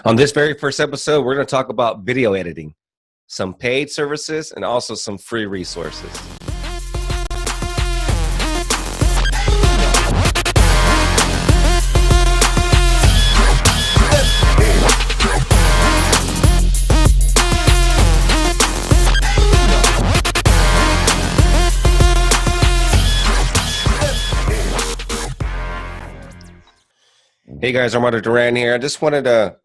On this very first episode, we're going to talk about video editing, some paid services, and also some free resources. Hey guys, Armando Duran here. I just wanted to,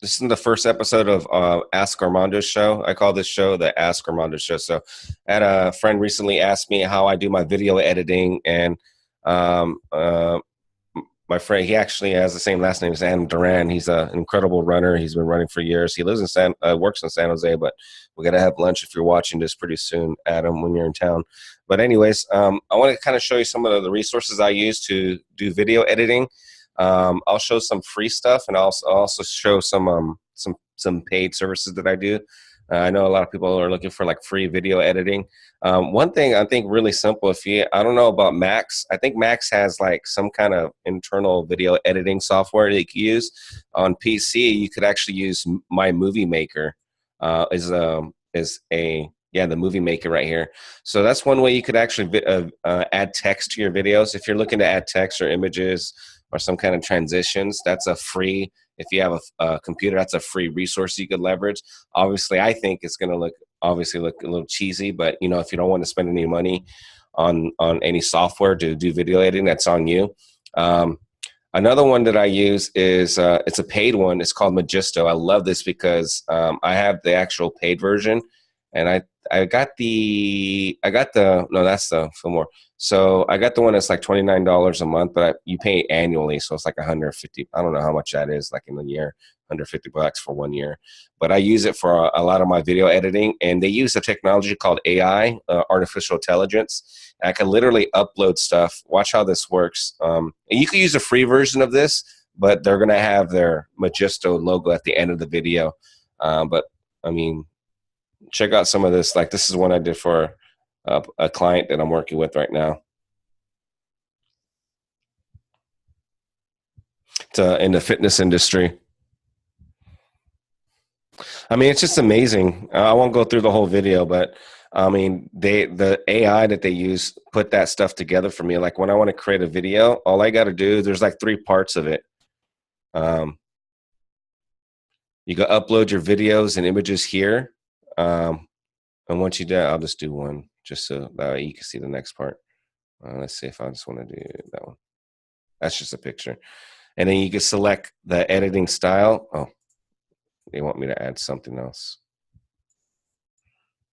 this is the first episode of Ask Armando's show. I call this show the Ask Armando show. So I had a friend recently ask me how I do my video editing, and my friend, he actually has the same last name as Adam Duran. He's an incredible runner. He's been running for years. He lives in works in San Jose, but we got to have lunch if you're watching this pretty soon, Adam, when you're in town. But anyways, I want to kind of show you some of the resources I use to do video editing. I'll show some free stuff, and I'll also show some paid services that I do. I know a lot of people are looking for like free video editing. One thing I think really simple, I don't know about Macs. I think Macs has like some kind of internal video editing software that you can use. On PC, you could actually use My Movie Maker. The Movie Maker right here. So that's one way you could actually add text to your videos. If you're looking to add text or images or some kind of transitions, that's a free, if you have a computer, that's a free resource you could leverage. Obviously, I think it's going to look a little cheesy, but you know, if you don't want to spend any money on any software to do video editing, that's on you. Another one that I use is, it's a paid one. It's called Magisto. I love this because I have the actual paid version, and that's the Fillmore. So I got the one that's like $29 a month, but you pay annually, so it's like $150. I don't know how much that is, like in a year, $150 for 1 year. But I use it for a lot of my video editing, and they use a technology called AI, artificial intelligence. I can literally upload stuff. Watch how this works. And you can use a free version of this, but they're going to have their Magisto logo at the end of the video. But I mean, check out some of this. Like, this is one I did for a client that I'm working with right now. It's in the fitness industry. I mean, it's just amazing. I won't go through the whole video, but I mean, the AI that they use put that stuff together for me. Like when I want to create a video, all I got to do, there's like 3 parts of it. You go upload your videos and images here. And once you do, I'll just do one just so that way you can see the next part. Let's see if I just want to do that one. That's just a picture. And then you can select the editing style. Oh, they want me to add something else.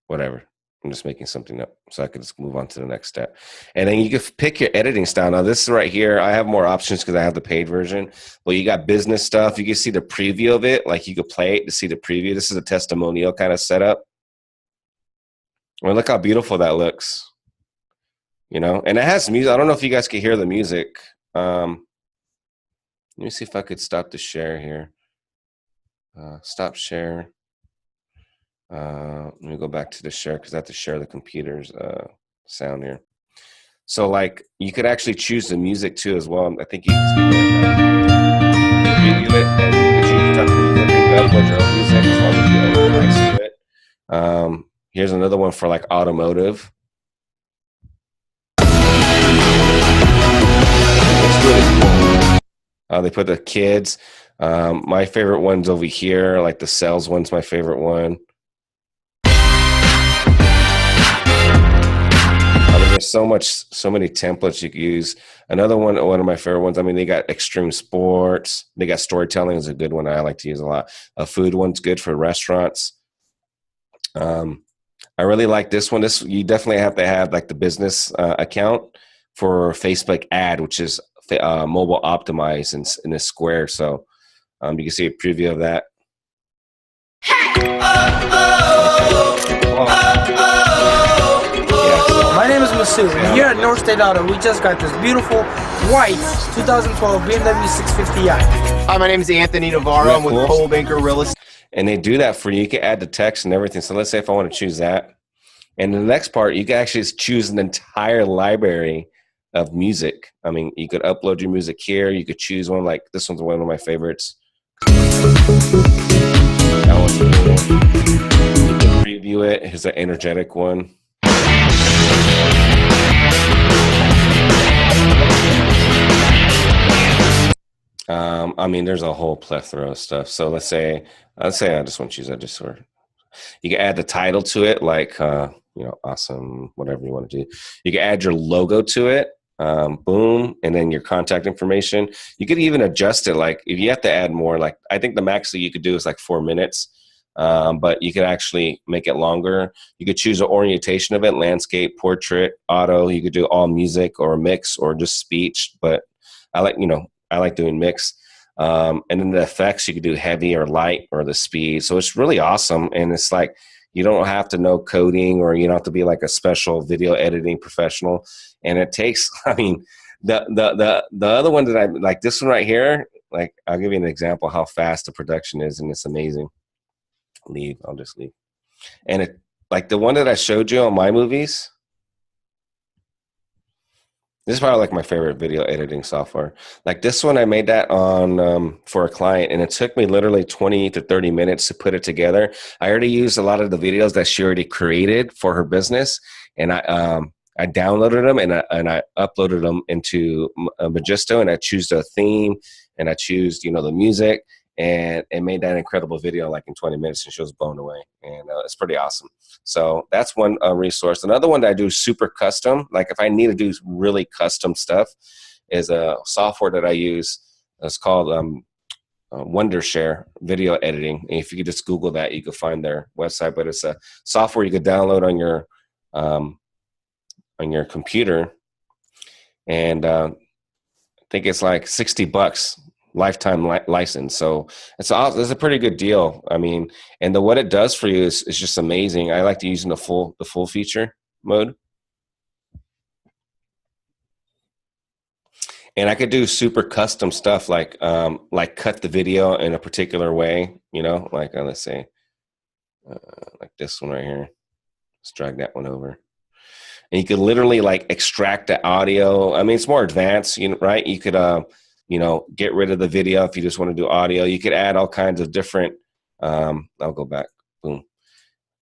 Whatever. I'm just making something up so I can just move on to the next step. And then you can pick your editing style. Now this is right here. I have more options because I have the paid version. But you got business stuff. You can see the preview of it. Like you could play it to see the preview. This is a testimonial kind of setup. Well, look how beautiful that looks. You know, and it has music. I don't know if you guys can hear the music. Let me see if I could stop the share here. Stop share. Let me go back to the share because I have to share the computer's sound here. So like you could actually choose the music too as well. I think you can preview it and you can choose the type of music. You can upload your own music as long as you own the rights to it. Here's another one for like automotive. It's really cool. They put the kids. My favorite one's over here. Like the sales one's my favorite one. There's so many templates you can use. Another one of my favorite ones, I mean, they got extreme sports. They got storytelling is a good one I like to use a lot. A food one's good for restaurants. I really like this one. You definitely have to have like the business account for Facebook ad, which is mobile optimized in this square. So you can see a preview of that. My name is Masood, and here at North State Auto, we just got this beautiful white 2012 BMW 650i. Hi, my name is Anthony Navarro. I'm with Cole Banker Real Estate. And they do that for you. You can add the text and everything. So let's say if I want to choose that. And the next part, you can actually choose an entire library of music. I mean, you could upload your music here. You could choose one, like this one's one of my favorites. That one's cool. You can preview it. Here's an energetic one. I mean, there's a whole plethora of stuff. So let's say I just want to choose that. Just sort of, you can add the title to it, like awesome, whatever you want to do. You can add your logo to it. Boom, and then your contact information. You could even adjust it. Like if you have to add more, like I think the max that you could do is like 4 minutes. But you could actually make it longer. You could choose an orientation of it: landscape, portrait, auto. You could do all music or a mix or just speech. But I like doing mix. And then the effects, you could do heavy or light or the speed. So it's really awesome. And it's like, you don't have to know coding, or you don't have to be like a special video editing professional. And it takes, I mean, the other one that I like, this one right here, like I'll give you an example how fast the production is, and it's amazing. I'll just leave. And it, like the one that I showed you on my movies, this is probably like my favorite video editing software. Like this one, I made that on for a client, and it took me literally 20 to 30 minutes to put it together. I already used a lot of the videos that she already created for her business, and I downloaded them and I uploaded them into Magisto, and I choose the theme, and I choose the music, and it made that incredible video like in 20 minutes, and she was blown away, and it's pretty awesome. So that's one resource. Another one that I do super custom, like if I need to do really custom stuff, is a software that I use. It's called Wondershare Video Editing. And if you could just Google that, you can find their website. But it's a software you could download on your computer, and I think it's like $60 lifetime license. So it's a pretty good deal. I mean, and what it does for you is just amazing. I like to use in the full feature mode. And I could do super custom stuff like cut the video in a particular way, like let's say like this one right here. Let's drag that one over. And you could literally like extract the audio. I mean, it's more advanced, right? You could get rid of the video if you just want to do audio. You could add all kinds of different, I'll go back, boom.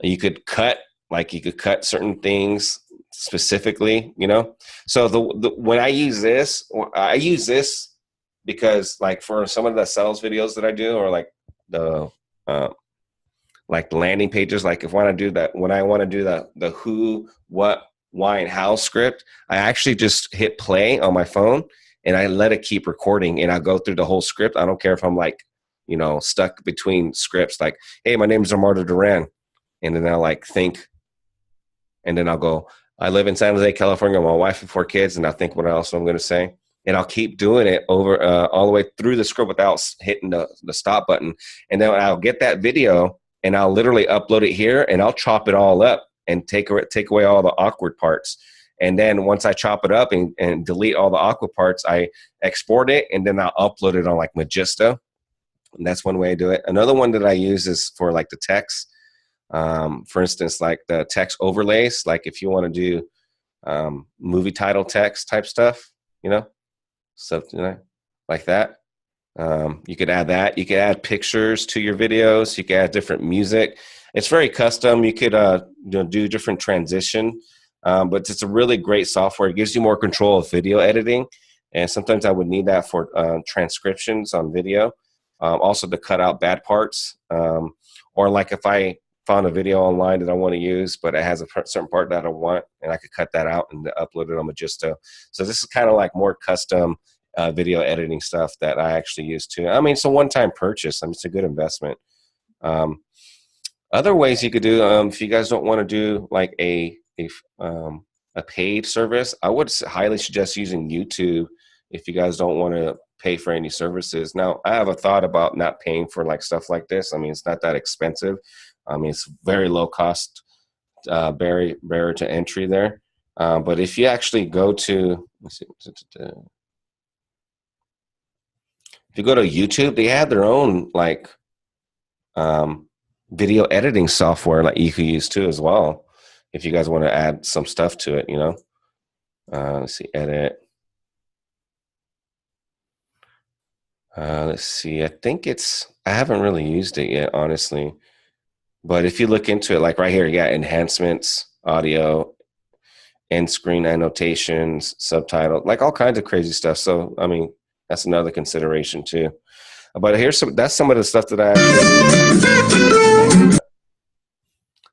You could cut certain things specifically, So when I use this because like for some of the sales videos that I do, or like the landing pages, like when I want to do the who, what, why, and how script, I actually just hit play on my phone, and I let it keep recording, and I'll go through the whole script. I don't care if I'm like, stuck between scripts, like, hey, my name is Armando Duran. And then I'll like think, and then I'll go, I live in San Jose, California, my wife and 4 kids. And I'll think what else I'm going to say. And I'll keep doing it over all the way through the script without hitting the stop button. And then I'll get that video, and I'll literally upload it here, and I'll chop it all up and take away all the awkward parts. And then once I chop it up and delete all the awkward parts, I export it, and then I'll upload it on like Magisto. And that's one way I do it. Another one that I use is for like the text. For instance, like the text overlays, like if you want to do movie title text type stuff, something like that. You could add that. You could add pictures to your videos. You could add different music. It's very custom. You could do different transition, but it's a really great software. It gives you more control of video editing, and sometimes I would need that for transcriptions on video. Also to cut out bad parts, or like if I found a video online that I want to use, but it has a certain part that I want, and I could cut that out and upload it on Magisto. So this is kind of like more custom video editing stuff that I actually use too. I mean, it's a one-time purchase. I mean, it's a good investment. Other ways you could do, if you guys don't want to do like a paid service, I would highly suggest using YouTube if you guys don't want to pay for any services. Now, I have a thought about not paying for like stuff like this. I mean, it's not that expensive. I mean, it's very low cost, barrier to entry there. But if you actually go to, let's see, if you go to YouTube, they have their own like video editing software that you could use too as well. If you guys want to add some stuff to it, let's see, edit. Let's see. I think I haven't really used it yet, honestly. But if you look into it, like right here, yeah, enhancements, audio, end screen annotations, subtitle, like all kinds of crazy stuff. So, I mean, that's another consideration too. But that's some of the stuff that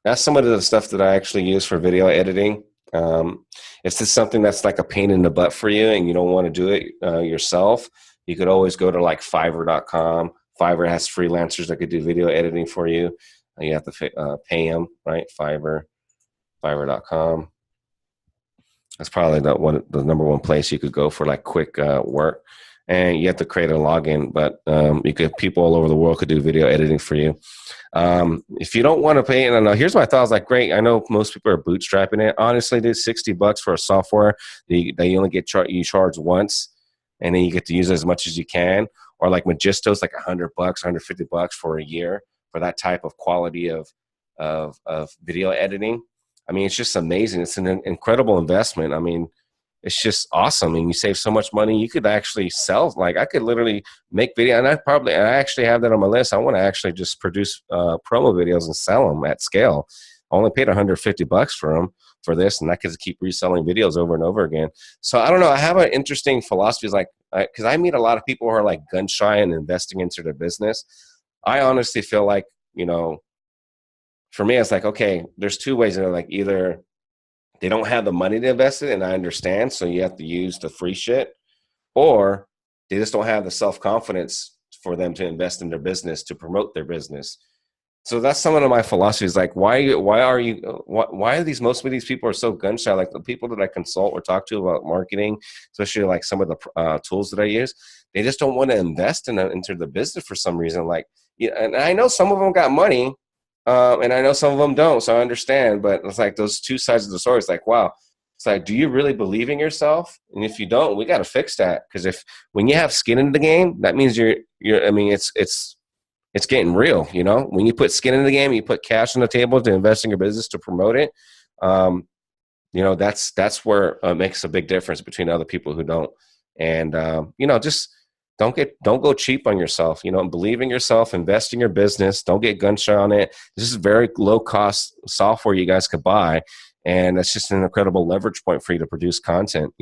that's some of the stuff that I actually use for video editing. If it's something that's like a pain in the butt for you and you don't want to do it yourself, you could always go to like Fiverr.com. Fiverr has freelancers that could do video editing for you. You have to pay them, right? Fiverr.com. That's probably the number one place you could go for like quick work. And you have to create a login, but people all over the world could do video editing for you. If you don't want to pay, I don't know. Here's my thought. I was like, great. I know most people are bootstrapping it. Honestly, dude, $60 for a software that you only get you charge once, and then you get to use it as much as you can. Or like Magisto's like $100, $150 for a year for that type of quality of video editing. I mean, it's just amazing. It's an incredible investment. I mean, it's just awesome. And you save so much money. You could actually sell, like I could literally make video. And I actually have that on my list. I want to actually just produce promo videos and sell them at scale. I only paid $150 for them for this. And I could keep reselling videos over and over again. So I don't know. I have an interesting philosophy. It's like, because I meet a lot of people who are like gun shy and investing into their business. I honestly feel like, for me, it's like, okay, there's two ways. They're like, either they don't have the money to invest it, and I understand, so you have to use the free shit, or they just don't have the self-confidence for them to invest in their business, to promote their business. So that's some of my philosophies. Like, why are most of these people are so gun shy? Like the people that I consult or talk to about marketing, especially like some of the tools that I use, they just don't want to invest into the business for some reason. Like, and I know some of them got money, and I know some of them don't, so I understand. But it's like those two sides of the story. It's like, wow. It's like, do you really believe in yourself? And if you don't, we got to fix that. Because when you have skin in the game, that means it's getting real. When you put skin in the game, you put cash on the table to invest in your business to promote it. That's where it makes a big difference between other people who don't. And just don't go cheap on yourself. Believe in yourself, invest in your business. Don't get gun shy on it. This is very low cost software you guys could buy, and it's just an incredible leverage point for you to produce content.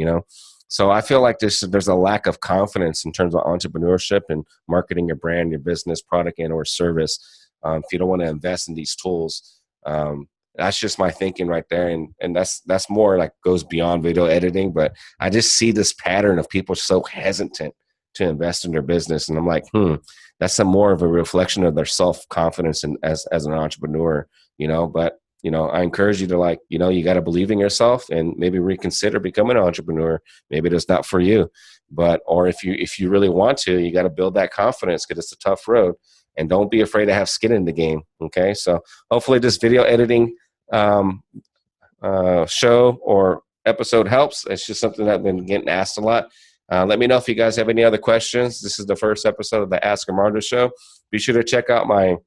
So I feel like there's a lack of confidence in terms of entrepreneurship and marketing your brand, your business, product, and or service. If you don't want to invest in these tools, that's just my thinking right there. And that's more like goes beyond video editing. But I just see this pattern of people so hesitant to invest in their business. And I'm like, that's more of a reflection of their self-confidence as an entrepreneur, but I encourage you to you got to believe in yourself and maybe reconsider becoming an entrepreneur. Maybe it's not for you, or if you really want to, you got to build that confidence because it's a tough road, and don't be afraid to have skin in the game. Okay. So hopefully this video editing show or episode helps. It's just something that I've been getting asked a lot. Let me know if you guys have any other questions. This is the first episode of the Ask Armando show. Be sure to check out my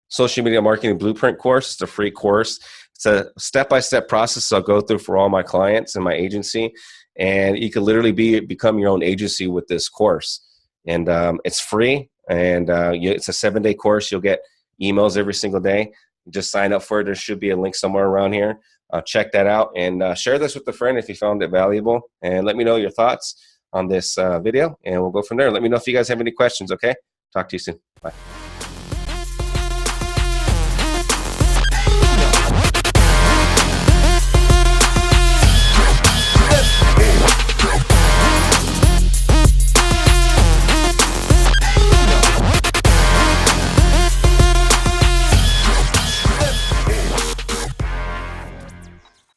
social media marketing blueprint course. It's a free course. It's a step-by-step process I'll go through for all my clients and my agency. And you can literally become your own agency with this course. And it's free. And it's a 7-day course. You'll get emails every single day. Just sign up for it. There should be a link somewhere around here. Check that out and share this with a friend if you found it valuable. And let me know your thoughts on this video. And we'll go from there. Let me know if you guys have any questions, okay? Talk to you soon. Bye.